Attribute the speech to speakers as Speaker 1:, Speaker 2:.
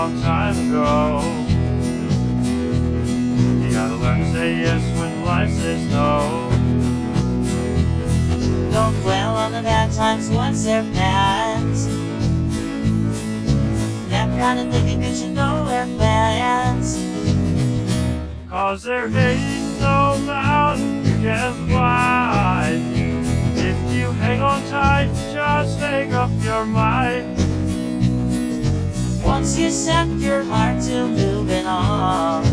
Speaker 1: long time ago. You gotta learn to say yes when life says no.
Speaker 2: Don't dwell on the bad times once they're past. That kind of thinking gets you nowhere fast.
Speaker 1: Cause there ain't no mountain you can't climb. If you hang on tight, just make up your mind.
Speaker 2: Once you set your heart to moving on,